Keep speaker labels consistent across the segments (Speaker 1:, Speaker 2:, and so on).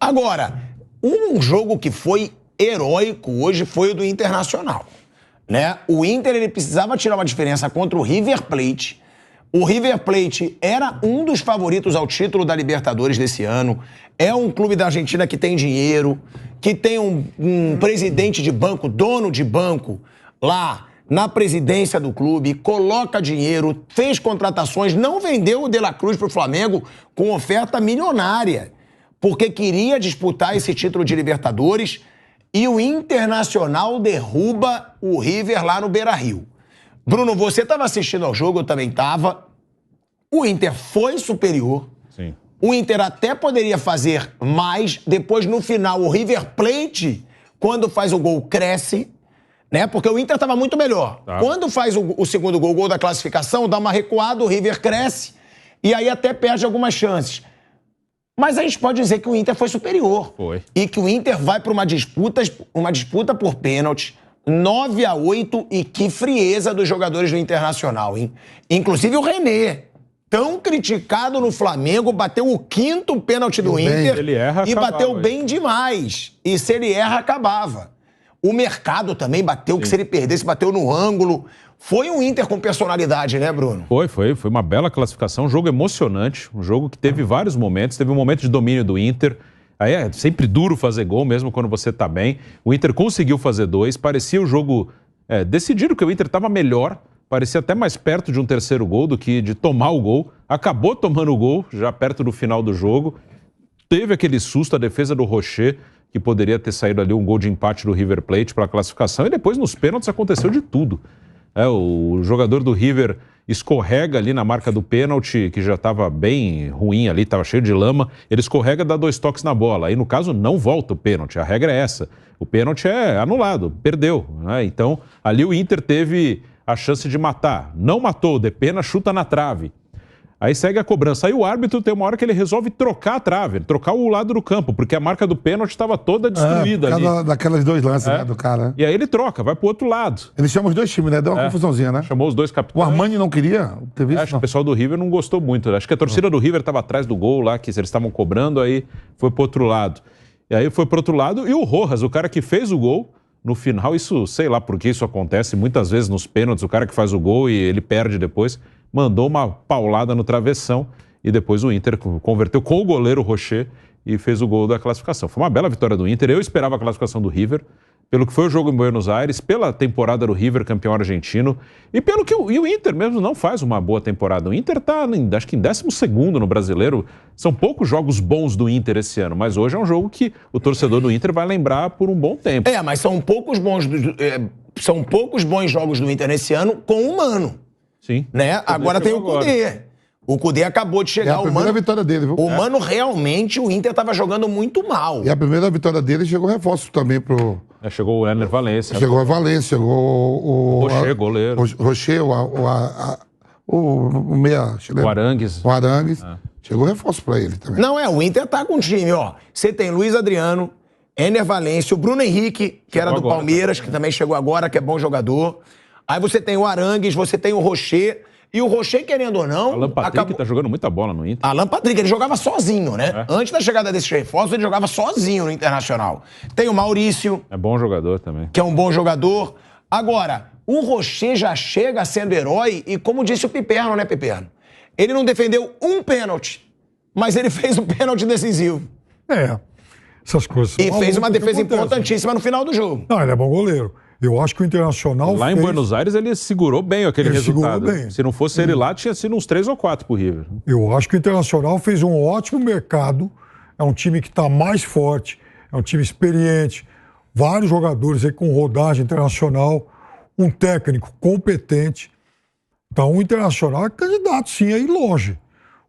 Speaker 1: Agora, um jogo que foi heróico hoje foi o do Internacional, né? O Inter, ele precisava tirar uma diferença contra o River Plate. O River Plate era um dos favoritos ao título da Libertadores desse ano. É um clube da Argentina que tem dinheiro, que tem um presidente de banco, dono de banco, lá na presidência do clube, coloca dinheiro, fez contratações, não vendeu o De La Cruz para o Flamengo com oferta milionária, porque queria disputar esse título de Libertadores, e o Internacional derruba o River lá no Beira-Rio. Bruno, você estava assistindo ao jogo, eu também estava. O Inter foi superior.
Speaker 2: Sim.
Speaker 1: O Inter até poderia fazer mais. Depois, no final, o River Plate, quando faz o gol, cresce, né? Porque o Inter estava muito melhor.
Speaker 2: Tá.
Speaker 1: Quando faz o segundo gol, o gol da classificação, dá uma recuada, o River cresce e aí até perde algumas chances. Mas a gente pode dizer que o Inter foi superior.
Speaker 2: Foi.
Speaker 1: E que o Inter vai para uma disputa por pênalti, 9-8, e que frieza dos jogadores do Internacional, hein? Inclusive o René, tão criticado no Flamengo, bateu o 5º pênalti do Inter
Speaker 2: ele erra,
Speaker 1: e
Speaker 2: acabava,
Speaker 1: bateu bem demais. E se ele erra, acabava. O Mercado também bateu, que se ele perdesse, bateu no ângulo. Foi um Inter com personalidade, né, Bruno?
Speaker 2: Foi uma bela classificação, um jogo emocionante, um jogo que teve vários momentos, teve um momento de domínio do Inter. Aí é sempre duro fazer gol, mesmo quando você tá bem. O Inter conseguiu fazer 2, parecia o jogo decidido, que o Inter estava melhor, parecia até mais perto de um terceiro gol do que de tomar o gol. Acabou tomando o gol, já perto do final do jogo. Teve aquele susto, a defesa do Rocher, que poderia ter saído ali um gol de empate do River Plate para a classificação, e depois nos pênaltis aconteceu de tudo. O jogador do River escorrega ali na marca do pênalti, que já estava bem ruim ali, estava cheio de lama, ele escorrega, dá 2 toques na bola. Aí, no caso, não volta o pênalti, a regra é essa. O pênalti é anulado, perdeu, né? Então, ali o Inter teve a chance de matar. Não matou, de pena, chuta na trave. Aí segue a cobrança. Aí o árbitro tem uma hora que ele resolve trocar a trave, trocar o lado do campo, porque a marca do pênalti estava toda destruída ali.
Speaker 3: Daquelas 2 lances, né, do cara.
Speaker 2: E aí ele troca, vai pro outro lado.
Speaker 3: Ele chama os 2 times, né? Deu uma confusãozinha, né?
Speaker 2: Chamou os 2
Speaker 3: O
Speaker 2: capitães.
Speaker 3: Armani não queria ter visto,
Speaker 2: Acho que o pessoal do River não gostou muito. Acho que a torcida do River estava atrás do gol lá, que eles estavam cobrando, aí foi pro outro lado. E aí foi pro outro lado, e o Rojas, o cara que fez o gol, no final, isso, sei lá por que isso acontece, muitas vezes nos pênaltis, o cara que faz o gol e ele perde depois, mandou uma paulada no travessão, e depois o Inter converteu com o goleiro Rocher e fez o gol da classificação. Foi uma bela vitória do Inter. Eu esperava a classificação do River, pelo que foi o jogo em Buenos Aires, pela temporada do River, campeão argentino, e pelo que o Inter mesmo não faz uma boa temporada. O Inter está, acho que em 12º no Brasileiro. São poucos jogos bons do Inter esse ano, mas hoje é um jogo que o torcedor do Inter vai lembrar por um bom tempo.
Speaker 1: Mas são poucos bons jogos do Inter nesse ano com o Mano.
Speaker 2: Sim.
Speaker 1: Né? Agora tem o Cudê. O Cudê acabou de chegar.
Speaker 3: É a primeira vitória dele, viu?
Speaker 1: O Mano, realmente, o Inter estava jogando muito mal.
Speaker 3: E a primeira vitória dele chegou reforço também pro...
Speaker 2: Chegou o Ener Valencia.
Speaker 3: Chegou a Valência, chegou o...
Speaker 2: Rocher, goleiro.
Speaker 3: Rocher, o meia...
Speaker 2: O Arangues.
Speaker 3: O Arangues. Chegou reforço pra ele também.
Speaker 1: Não, o Inter tá com time, ó. Você tem Luiz Adriano, Ener Valencia, o Bruno Henrique, que era do Palmeiras, que também chegou agora, que é bom jogador. Aí você tem o Arangues, você tem o Rocher... E o Rocher, querendo ou não...
Speaker 2: Alan Patrick tá jogando muita bola no Inter.
Speaker 1: Alan Patrick, ele jogava sozinho, né? Antes da chegada desses reforços, ele jogava sozinho no Internacional. Tem o Maurício...
Speaker 2: É bom jogador também.
Speaker 1: Que é um bom jogador. Agora, o Rocher já chega sendo herói e, como disse o Piperno, né, Piperno? Ele não defendeu um pênalti, mas ele fez um pênalti decisivo.
Speaker 4: Essas coisas.
Speaker 1: E fez uma defesa importantíssima no final do jogo.
Speaker 4: Não, ele é bom goleiro. Eu acho que o Internacional
Speaker 2: lá em Buenos Aires ele segurou bem aquele resultado.
Speaker 4: Bem.
Speaker 2: Se não fosse ele lá, tinha sido uns 3 ou 4 pro River.
Speaker 4: Eu acho que o Internacional fez um ótimo mercado. É um time que está mais forte, é um time experiente, vários jogadores aí com rodagem internacional, um técnico competente. Então o Internacional é candidato sim a ir longe.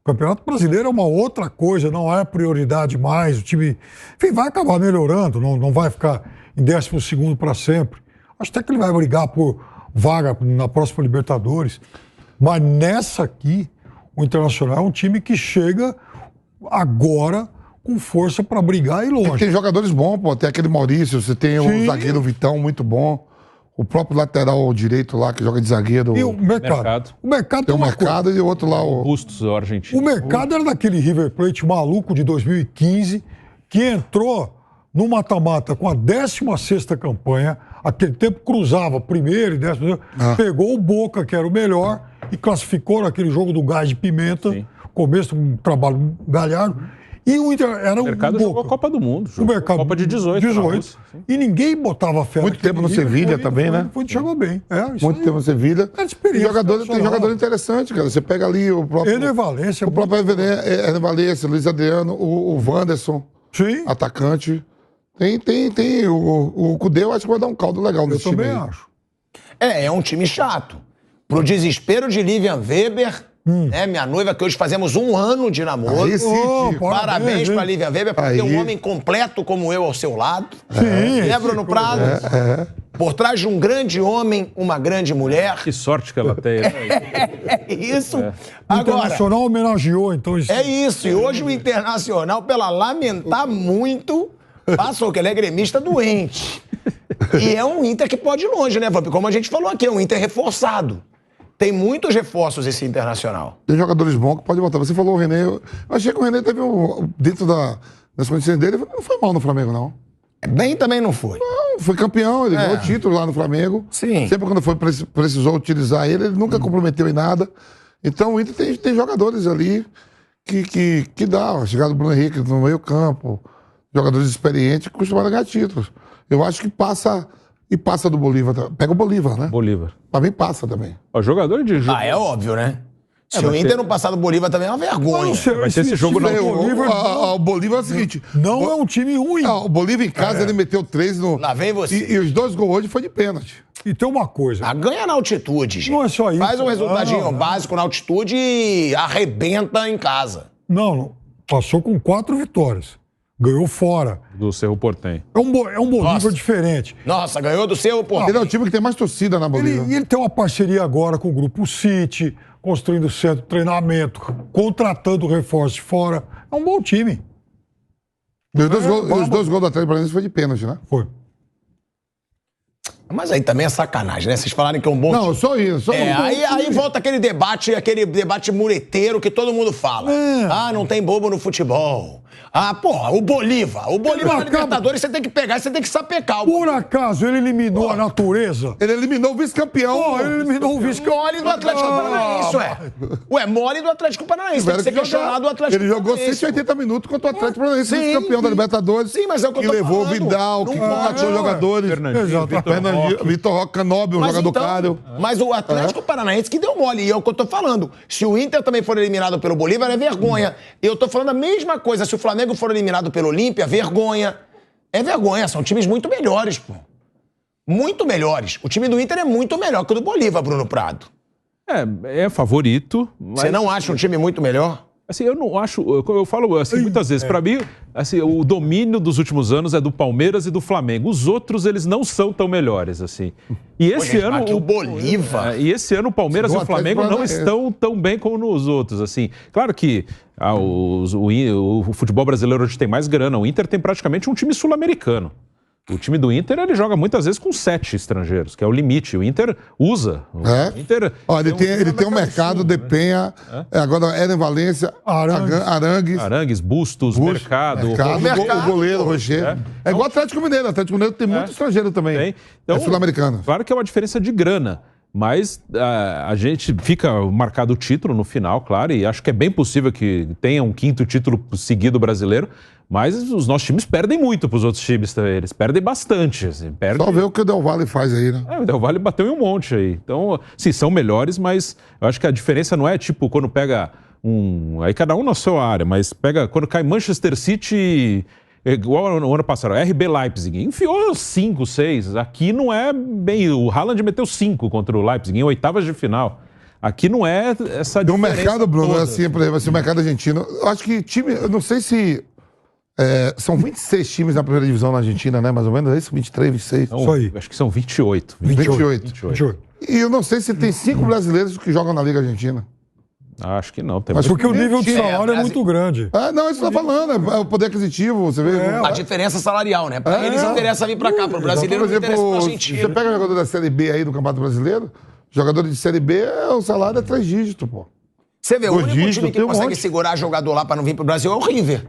Speaker 4: O Campeonato Brasileiro é uma outra coisa, não é prioridade mais. O time, enfim, vai acabar melhorando, não vai ficar em 12º para sempre. Acho até que ele vai brigar por vaga na próxima Libertadores. Mas nessa aqui, o Internacional é um time que chega agora com força para brigar e longe.
Speaker 3: Tem jogadores bons, pô. Tem aquele Maurício, você tem o zagueiro Vitão, muito bom. O próprio lateral direito lá, que joga de zagueiro.
Speaker 4: E o mercado. O mercado
Speaker 3: tem um mercado e o outro lá, o...
Speaker 2: Bustos, o argentino.
Speaker 4: O mercado era daquele River Plate maluco de 2015, que entrou no mata-mata com a 16ª campanha, aquele tempo cruzava primeiro e 10º, pegou o Boca, que era o melhor, e classificou naquele jogo do gás de pimenta, começo de um trabalho galhardo, e o Inter era
Speaker 2: O mercado jogou a Copa do Mundo, jogou a Copa de 18.
Speaker 4: E ninguém botava fé.
Speaker 3: Muito tempo no Sevilha também, né?
Speaker 4: Chegou bem.
Speaker 3: Muito tempo no Sevilha.
Speaker 4: Tem
Speaker 3: jogador interessante, cara. Você pega ali o próprio...
Speaker 4: Ener Valencia.
Speaker 3: O próprio Ener Valencia, Luiz Adriano, o Wanderson, atacante. Tem. O Cudê, eu acho que vai dar um caldo legal nesse time.
Speaker 4: Eu também acho.
Speaker 1: É um time chato. Pro desespero de Lilian Weber, né, minha noiva, que hoje fazemos 1 ano de namoro.
Speaker 3: Aí sim,
Speaker 1: Parabéns pra Lilian Weber por ter um homem completo como eu ao seu lado. Né, Bruno Prado? Por trás de um grande homem, uma grande mulher.
Speaker 2: Que sorte que ela tem.
Speaker 1: É isso.
Speaker 4: O
Speaker 1: Agora,
Speaker 4: Internacional homenageou, então...
Speaker 1: é isso. E hoje o Internacional, pela lamentar muito, passou que ele é gremista doente. E é um Inter que pode ir longe, né, Vamp? Como a gente falou aqui, é um Inter reforçado. Tem muitos reforços esse Internacional.
Speaker 3: Tem jogadores bons que podem voltar. Você falou o René. Eu achei que o René teve dentro das condições dele, não foi mal no Flamengo, não.
Speaker 1: Bem também não foi.
Speaker 3: Não, foi campeão, ele ganhou título lá no Flamengo.
Speaker 1: Sim.
Speaker 3: Sempre quando precisou utilizar ele nunca comprometeu em nada. Então o Inter tem jogadores ali que dá. A chegada do Bruno Henrique no meio campo, jogadores experientes que costumaram ganhar títulos. Eu acho que passa do Bolívar. Pega o Bolívar, né?
Speaker 2: Bolívar.
Speaker 3: Pra mim passa também.
Speaker 2: O jogador de...
Speaker 1: É óbvio, né? Se o Inter não passar do Bolívar também é uma vergonha.
Speaker 2: Vai ter esse jogo
Speaker 3: O Bolívar é o seguinte...
Speaker 4: Não é um time ruim.
Speaker 3: O Bolívar em casa, ele meteu 3 no...
Speaker 1: Lá vem você.
Speaker 3: E os 2 gols hoje foi de pênalti.
Speaker 4: E tem uma coisa.
Speaker 1: Ganha na altitude, gente.
Speaker 4: Não é só isso.
Speaker 1: Faz um resultadinho básico na altitude e arrebenta em casa.
Speaker 4: Não. Passou com 4 vitórias. Ganhou fora.
Speaker 2: Do Cerro Porteño.
Speaker 4: É um Bolívar diferente.
Speaker 1: Nossa, ganhou do seu, pô.
Speaker 3: Ele é o time que tem mais torcida na Bolívia.
Speaker 4: Ele tem uma parceria agora com o Grupo City, construindo centro de treinamento, contratando reforços de fora. É um bom time.
Speaker 3: Os 2 gols do Atlético Paranaense foi de pênalti, né?
Speaker 4: Foi.
Speaker 1: Mas aí também é sacanagem, né? Vocês falarem que é um bom time.
Speaker 3: Não, só isso.
Speaker 1: Aí volta aquele debate mureteiro que todo mundo fala. Não tem bobo no futebol. Porra, o Bolívar na Libertadores você tem que pegar e você tem que sapecar.
Speaker 4: Por acaso ele eliminou a natureza?
Speaker 3: Ele eliminou o vice-campeão.
Speaker 4: Ele eliminou o vice-campeão.
Speaker 1: Mole do Atlético Paranaense, ué. Mole do Atlético Paranaense. Tem que ser questionado o Atlético
Speaker 3: Paranaense. Ele jogou
Speaker 1: Paranaense.
Speaker 3: 180 minutos contra o Atlético Paranaense, vice-campeão da Libertadores.
Speaker 1: Sim, mas é o que eu tô
Speaker 3: levou o
Speaker 1: falando.
Speaker 3: Vidal, que contratou jogadores. Vitor Roque, Canóbio, um jogador caro.
Speaker 1: Mas o Atlético Paranaense que deu mole, e é o que eu tô falando. Se o Inter também for eliminado pelo Bolívar, é vergonha. Eu tô falando a mesma coisa. Se o Flamengo for eliminado pelo Olímpia, vergonha. É vergonha, são times muito melhores, pô. Muito melhores. O time do Inter é muito melhor que o do Bolívar, Bruno Prado.
Speaker 2: É favorito. Mas...
Speaker 1: Você não acha um time muito melhor?
Speaker 2: Assim, eu não acho... Eu falo assim muitas vezes, pra mim, assim, o domínio dos últimos anos é do Palmeiras e do Flamengo. Os outros, eles não são tão melhores, assim. E esse ano...
Speaker 1: O Bolívar...
Speaker 2: E esse ano o Palmeiras e o Flamengo não estão tão bem como nos outros, assim. Claro que o futebol brasileiro hoje tem mais grana. O Inter tem praticamente um time sul-americano. O time do Inter, ele joga muitas vezes com 7 estrangeiros, que é o limite. O Inter usa. O Inter
Speaker 3: ele tem um mercado de Penha, agora Ener Valencia,
Speaker 2: Arangues, Bustos, Mercado.
Speaker 3: O goleiro, Roger. É igual o Atlético Mineiro. O Atlético Mineiro tem muito estrangeiro também.
Speaker 2: Então,
Speaker 3: é sul-americano.
Speaker 2: Claro que é uma diferença de grana. Mas a gente fica marcado o título no final, claro, e acho que é bem possível que tenha um 5º título seguido brasileiro, mas os nossos times perdem muito para os outros times também. Eles perdem bastante. Assim,
Speaker 3: Só ver o que o Del Valle faz aí, né?
Speaker 2: O Del Valle bateu em um monte aí. Então, sim, são melhores, mas eu acho que a diferença não é tipo quando pega aí cada um na sua área, mas pega quando cai Manchester City... Igual no ano passado, RB Leipzig, enfiou 5, 6. Aqui não é bem... O Haaland meteu 5 contra o Leipzig, em 8ª de final. Aqui não é essa diferença.
Speaker 3: O mercado, Bruno, é assim, por exemplo, assim, o mercado argentino... Eu acho que time... Eu não sei se... são 26 times na primeira divisão na Argentina, né? Mais ou menos, é isso? 23, 26?
Speaker 2: Isso aí. Acho que são 28.
Speaker 3: 28. E eu não sei se tem 5 brasileiros que jogam na Liga Argentina.
Speaker 2: Acho que não.
Speaker 4: Mas porque o nível de salário é muito grande.
Speaker 3: Não, isso que você tá falando. É o poder aquisitivo, você vê.
Speaker 1: A diferença salarial, né? Pra eles interessa vir pra cá. Pro brasileiro não interessa pra Argentina.
Speaker 3: Você pega o jogador da Série B aí do Campeonato Brasileiro, jogador de Série B, o salário é 3 dígitos, pô.
Speaker 1: Você vê, o único time que consegue segurar jogador lá pra não vir pro Brasil é o River.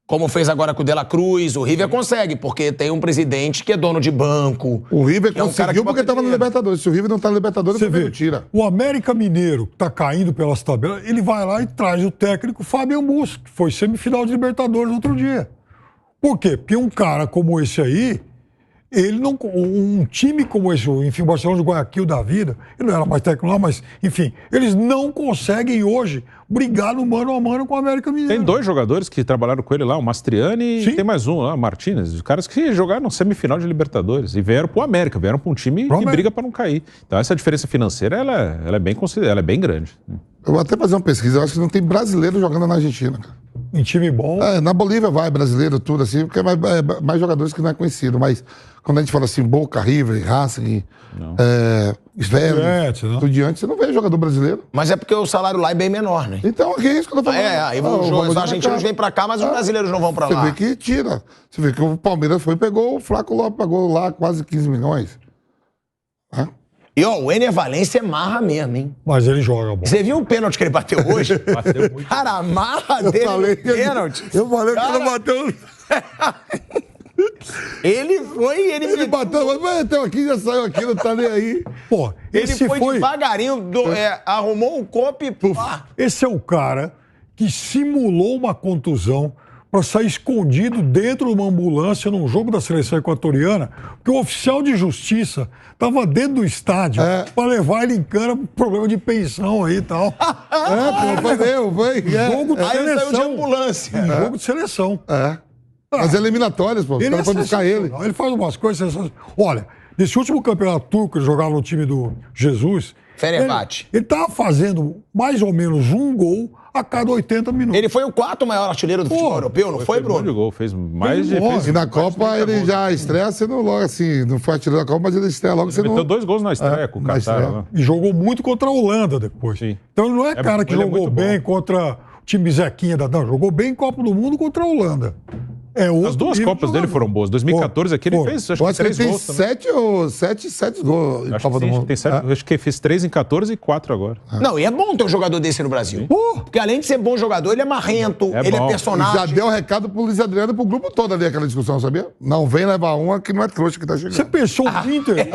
Speaker 1: Como fez agora com o De La Cruz. O River consegue, porque tem um presidente que é dono de banco.
Speaker 3: O River
Speaker 1: que é um cara
Speaker 3: conseguiu
Speaker 1: que
Speaker 3: porque
Speaker 1: bota
Speaker 3: estava no
Speaker 1: dinheiro.
Speaker 3: Libertadores. Se o River não tá no Libertadores,
Speaker 4: Você
Speaker 3: o River
Speaker 4: vê,
Speaker 3: não tira.
Speaker 4: o América Mineiro, que tá caindo pelas tabelas, ele vai lá e traz o técnico Fábio Augusto, que foi semifinal de Libertadores outro dia. Por quê? Porque um cara como esse aí, ele não. Um time como esse, enfim, o Barcelona de Guayaquil da vida, ele não era mais técnico lá, mas, enfim, eles não conseguem hoje brigar no mano a mano com o América Mineiro.
Speaker 2: Tem 2 jogadores que trabalharam com ele lá, o Mastriani
Speaker 4: Sim.
Speaker 2: e tem mais um lá, o Martínez. Os caras que jogaram semifinal de Libertadores e vieram pro América, vieram pra um time que briga pra não cair. Então essa diferença financeira, ela é bem considerada, ela é bem grande.
Speaker 3: Eu vou até fazer uma pesquisa. Eu acho que não tem brasileiro jogando na Argentina, cara.
Speaker 4: Em time bom.
Speaker 3: Na Bolívia vai brasileiro, tudo assim, porque é mais jogadores que não é conhecido. Mas quando a gente fala assim, Boca, River, Racing,
Speaker 4: Estudiantes, né?
Speaker 3: Estudiantes, você não vê jogador brasileiro.
Speaker 1: Mas é porque o salário lá é bem menor, né?
Speaker 3: Então, que é isso que eu tô falando.
Speaker 1: Aí
Speaker 3: o
Speaker 1: os
Speaker 3: valor de
Speaker 1: argentinos
Speaker 3: mercado.
Speaker 1: vêm pra cá, mas os brasileiros não vão pra
Speaker 3: Você
Speaker 1: lá.
Speaker 3: vê que tira. Você vê que o Palmeiras foi e pegou o Flaco Lopes, pagou lá quase 15 milhões. Hã?
Speaker 1: E ó, o Ener Valencia é marra mesmo, hein?
Speaker 4: Mas ele joga bom.
Speaker 1: Você viu o pênalti que ele bateu hoje?
Speaker 2: Bateu muito.
Speaker 1: Cara, a marra dele no pênalti.
Speaker 3: Eu falei que
Speaker 1: Cara,
Speaker 3: ele bateu.
Speaker 1: Ele foi e
Speaker 3: Ele bateu, mas bateu aqui, já saiu aqui, não tá nem aí.
Speaker 4: Pô,
Speaker 1: Ele
Speaker 4: esse
Speaker 1: foi devagarinho, arrumou um copo e... pá.
Speaker 4: Esse é o cara que simulou uma contusão para sair escondido dentro de uma ambulância num jogo da seleção equatoriana, porque o oficial de justiça estava dentro do estádio para levar ele em cana por problema de pensão aí e tal.
Speaker 3: Foi.
Speaker 4: Jogo de
Speaker 1: Aí ele saiu de
Speaker 4: seleção.
Speaker 1: ambulância.
Speaker 4: Jogo de seleção.
Speaker 3: As eliminatórias, pô. Os
Speaker 4: Ele
Speaker 3: caras foram buscar ele.
Speaker 4: sensacional. Ele faz umas coisas sensacionais. Olha, nesse último campeonato turco, ele jogava no time do Jesus.
Speaker 1: Fenerbahçe.
Speaker 4: Ele estava fazendo mais ou menos um gol a cada 80 minutos.
Speaker 1: Ele foi o 4º maior artilheiro do futebol europeu, não foi,
Speaker 2: Fez um monte de
Speaker 1: Bruno?
Speaker 2: gol, fez mais de...
Speaker 4: Fez um
Speaker 2: fez
Speaker 3: E na
Speaker 2: mais de
Speaker 3: Copa
Speaker 2: 30
Speaker 3: ele
Speaker 2: gols.
Speaker 3: já estreia sendo logo assim, não foi artilheiro da Copa, mas ele estreia logo sendo.
Speaker 2: Meteu 2 gols na estreia com o
Speaker 3: na
Speaker 2: Qatar.
Speaker 3: estreia.
Speaker 2: Né?
Speaker 4: E jogou muito contra a Holanda depois.
Speaker 2: Sim.
Speaker 4: Então ele não é cara que
Speaker 2: ele é
Speaker 4: jogou
Speaker 2: muito
Speaker 4: bem
Speaker 2: bom.
Speaker 4: contra o time Zequinha da... Não, jogou bem em Copa do Mundo contra a Holanda. É outro
Speaker 2: As 2
Speaker 4: nível
Speaker 2: Copas
Speaker 4: de
Speaker 2: dele
Speaker 4: jogador.
Speaker 2: foram boas. 2014 aqui ele
Speaker 4: Foram.
Speaker 2: fez, acho
Speaker 3: Eu
Speaker 2: que
Speaker 3: acho que ele
Speaker 2: 3
Speaker 3: tem
Speaker 2: gols também.
Speaker 3: 7 gols em
Speaker 2: Acho
Speaker 3: Copa
Speaker 2: que
Speaker 3: do
Speaker 2: sim,
Speaker 3: Mundo.
Speaker 2: tem 7, acho que fez 3 em 14 e 4 agora.
Speaker 1: Não, e é bom ter um jogador desse no Brasil. Porque além de ser bom jogador, ele é marrento,
Speaker 2: É
Speaker 1: ele
Speaker 2: bom.
Speaker 1: é
Speaker 3: E já
Speaker 1: personagem.
Speaker 3: deu recado pro Luiz Adriano e pro grupo todo ali, aquela discussão, sabia? Não vem levar uma que não é trouxa que tá chegando.
Speaker 4: Você pensou o Inter?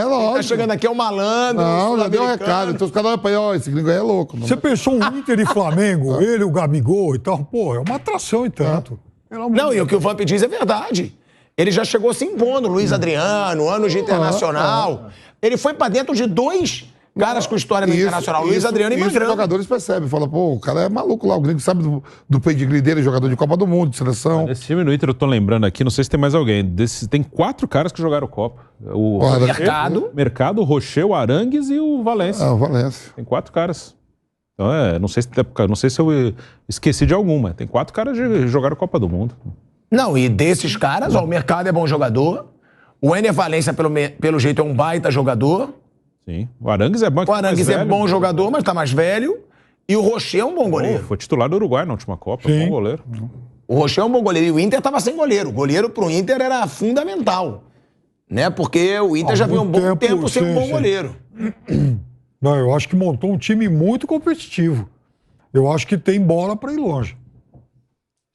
Speaker 3: Lógico.
Speaker 1: Tá chegando aqui é o malandro.
Speaker 3: Não, já deu
Speaker 1: sul-americano.
Speaker 3: recado. Então os caras olham pra ele, ó, esse gringo aí é louco. Não
Speaker 4: Você pensou um Inter e Flamengo, ele, o Gabigol e tal? Pô, é uma atração e tanto. Pelo amor
Speaker 1: Não,
Speaker 4: de
Speaker 1: e o que o Vamp diz é verdade. Ele já chegou se impondo, Luiz Adriano, anos de Internacional. Ele foi pra dentro de 2 caras com história no Internacional, Luiz Adriano e
Speaker 3: Os
Speaker 1: Magrão.
Speaker 3: jogadores percebem, falam, pô, o cara é maluco lá, o gringo sabe do pedigree dele, jogador de Copa do Mundo, de seleção.
Speaker 2: Esse time no Inter, eu tô lembrando aqui, não sei se tem mais alguém. tem 4 caras que jogaram Copa. O
Speaker 3: Olha,
Speaker 1: Mercado.
Speaker 2: o Rocher, o Arangues e o Valência.
Speaker 3: Ah, o Valência.
Speaker 2: Tem 4 caras. Então, não sei se eu esqueci de algum, mas tem 4 caras que jogaram Copa do Mundo.
Speaker 1: Não, e desses caras, ó, o Mercado é bom jogador. O Ener Valencia, pelo jeito, é um baita jogador.
Speaker 2: Sim. O Arangues é bom.
Speaker 1: O Arangues é bom jogador, mas tá mais velho. E o Rocher é um bom goleiro.
Speaker 2: Foi titular do Uruguai na última Copa,
Speaker 4: Sim.
Speaker 2: bom goleiro.
Speaker 1: O Rocher é um bom goleiro. E o Inter tava sem goleiro. O goleiro pro Inter era fundamental. Né? Porque o Inter já vinha um bom tempo sem um bom goleiro.
Speaker 4: Não, eu acho que montou um time muito competitivo. Eu acho que tem bola para ir longe.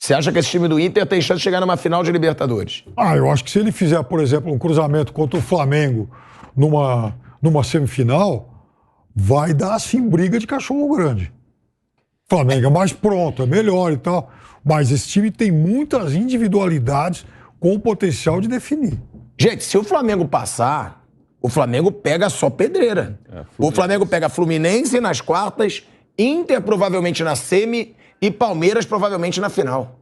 Speaker 1: Você acha que esse time do Inter tem chance de chegar numa final de Libertadores?
Speaker 4: Eu acho que se ele fizer, por exemplo, um cruzamento contra o Flamengo numa semifinal, vai dar, assim, briga de cachorro grande. O Flamengo é mais pronto, é melhor e tal. Mas esse time tem muitas individualidades com o potencial de definir.
Speaker 1: Gente, se o Flamengo passar, o Flamengo pega só pedreira. O Flamengo pega Fluminense nas quartas, Inter provavelmente na semi e Palmeiras provavelmente na final.